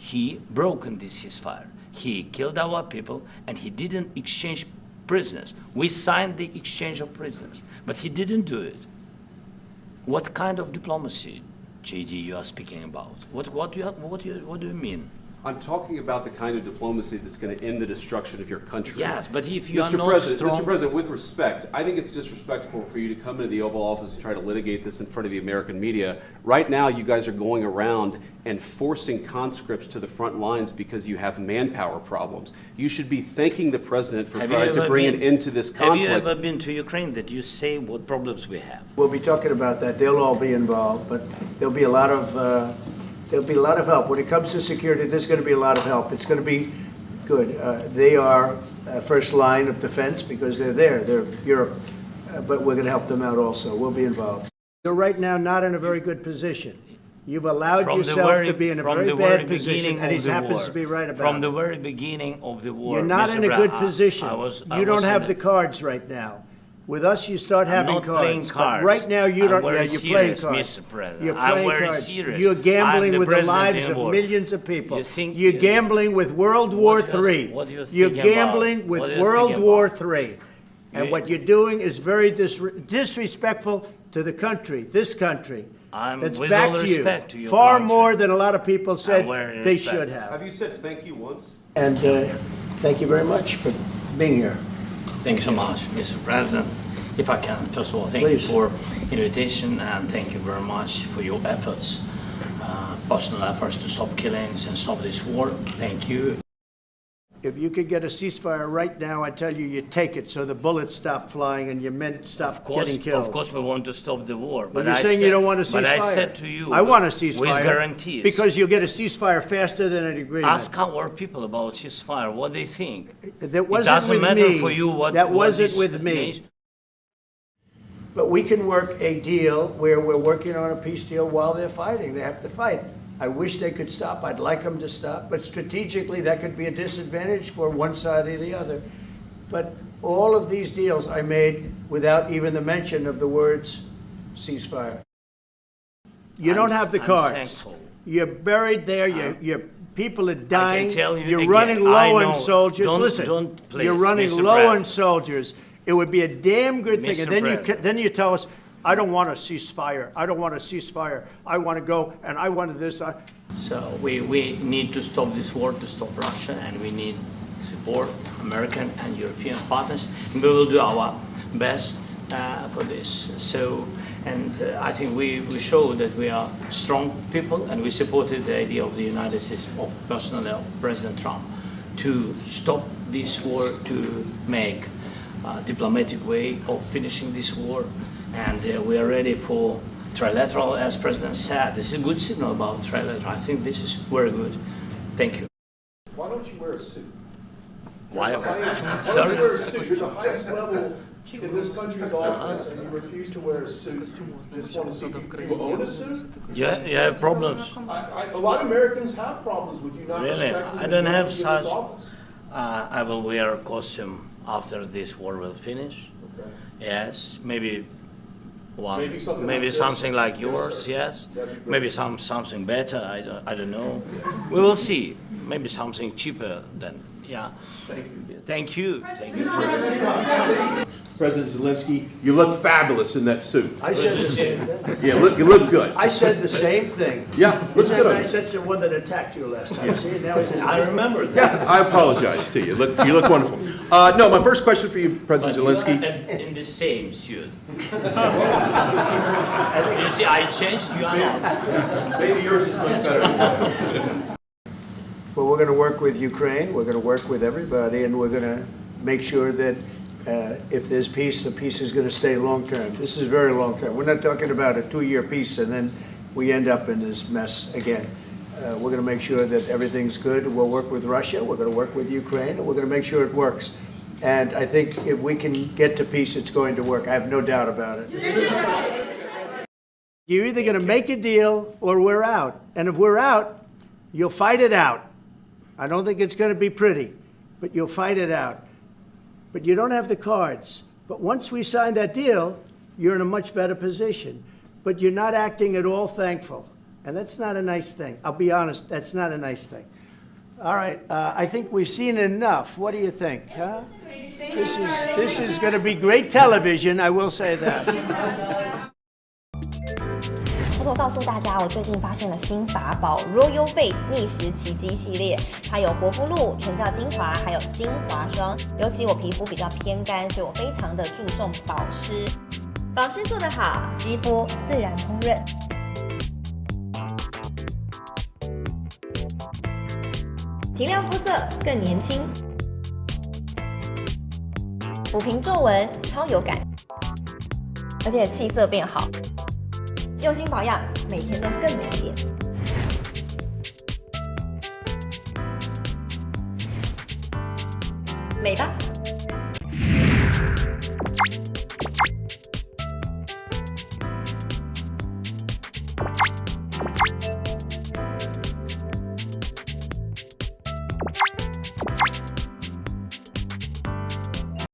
he broken this ceasefire. He killed our people, and he didn't exchange prisoners. We signed the exchange of prisoners, but he didn't do it. What kind of diplomacy, JD, you are speaking about? What do you mean? I'm talking about the kind of diplomacy that's going to end the destruction of your country. Yes, but if you are Mr. not President, strong... Mr. President, with respect, I think it's disrespectful for you to come into the Oval Office and try to litigate this in front of the American media. Right now, you guys are going around and forcing conscripts to the front lines because you have manpower problems. You should be thanking the President for trying to bring an end to this conflict. Have you ever been to Ukraine that you say what problems we have? We'll be talking about that. They'll all be involved, but there'll be a lot of help. When it comes to security, there's going to be a lot of help. It's going to be good. They are first line of defense because they're there. They're Europe. But we're going to help them out also. We'll be involved. You're right now not in a very good position. You've allowed yourself to be in a very bad position, and he happens to be right about it. From the very beginning of the war, you're not in a good position. You don't have the cards right now. With us, you start having cards. Playing cards. But right now, you don't. Yeah, you're playing cards. Mr. President. You're playing cards. Serious. You're gambling with the lives of millions of people. You're gambling with World War III. You're gambling with World War III. And what you're doing is very disrespectful to the country, this country. That's back to you. Far more than a lot of people said they should have. Have you said thank you once? And thank you very much for being here. Thank you so much, Mr. President. If I can, first of all, thank you for invitation, and thank you very much for your efforts, personal efforts to stop killings and stop this war. Thank you. If you could get a ceasefire right now, I tell you, you take it so the bullets stop flying and your men stop getting killed. Of course, we want to stop the war. But you're saying you don't want a ceasefire. But I said to you, I want a ceasefire with guarantees. Because you'll get a ceasefire faster than an agreement. Ask our people about ceasefire, what they think. That wasn't with me. For you what that wasn't what with me. But we can work a deal where we're working on a peace deal while they're fighting. They have to fight. I wish they could stop. I'd like them to stop. But strategically, that could be a disadvantage for one side or the other. But all of these deals I made without even the mention of the words ceasefire. You don't have the cards. Thankful. You're buried there. Your people are dying. I can tell you You're again, running low on soldiers. Listen, please, you're running Mr. low on President. soldiers. It would be a damn good thing. Mr. And then you tell us, I don't want a ceasefire. I don't want a ceasefire. I want to go, and I want this. So we need to stop this war, to stop Russia, and we need support American and European partners. And we will do our best for this. So, and I think we show that we are strong people, and we supported the idea of the United States, of personally of President Trump, to stop this war, to make a diplomatic way of finishing this war. And we are ready for trilateral, as President said. This is a good signal about trilateral. I think this is very good. Thank you. Why don't you wear a suit? Why? Sorry? You're the highest level in this country's office, and you refuse to wear a suit. Just want to see, do you own a suit? Yeah, you have problems. A lot of Americans have problems with you not Really? respecting I don't the have authority such. of this office. I will wear a costume after this war will finish. Okay. Yes, maybe one, Maybe something like this. like yours. Yes, Yes, that'd be great. maybe something better. I don't know. We will see. Maybe something cheaper than yeah. Thank you. Thank you. President Zelensky, you look fabulous in that suit. I said the same thing. Yeah, you look good. I said the same thing. Yeah, looks good on I you. said the one that attacked you last time. See, now he's in. I remember that. Yeah, I apologize to you. You look wonderful. No, my first question for you, President Zelensky. In the same suit. You see, I changed. You are not. Maybe yours is much better than mine. Well, we're going to work with Ukraine. We're going to work with everybody, and we're going to make sure that if there's peace, the peace is going to stay long-term. This is very long-term. We're not talking about a 2-year peace and then we end up in this mess again. We're going to make sure that everything's good. We'll work with Russia. We're going to work with Ukraine, and we're going to make sure it works. And I think if we can get to peace, it's going to work. I have no doubt about it. You're either going to make a deal or we're out. And if we're out, you'll fight it out. I don't think it's going to be pretty, but you'll fight it out. But you don't have the cards. But once we sign that deal, you're in a much better position. But you're not acting at all thankful. And that's not a nice thing. I'll be honest, that's not a nice thing. All right, I think we've seen enough. What do you think? Huh? This is going to be great television, I will say that. 我告诉大家，我最近发现了新法宝 Royal Face 逆时奇迹系列，它有活肤露、全效精华，还有精华霜。尤其我皮肤比较偏干，所以我非常的注重保湿。保湿做得好，肌肤自然烹润。提亮肤色更年轻，抚平皱纹超有感，而且气色变好。用心保养，每天都更美丽。美吧。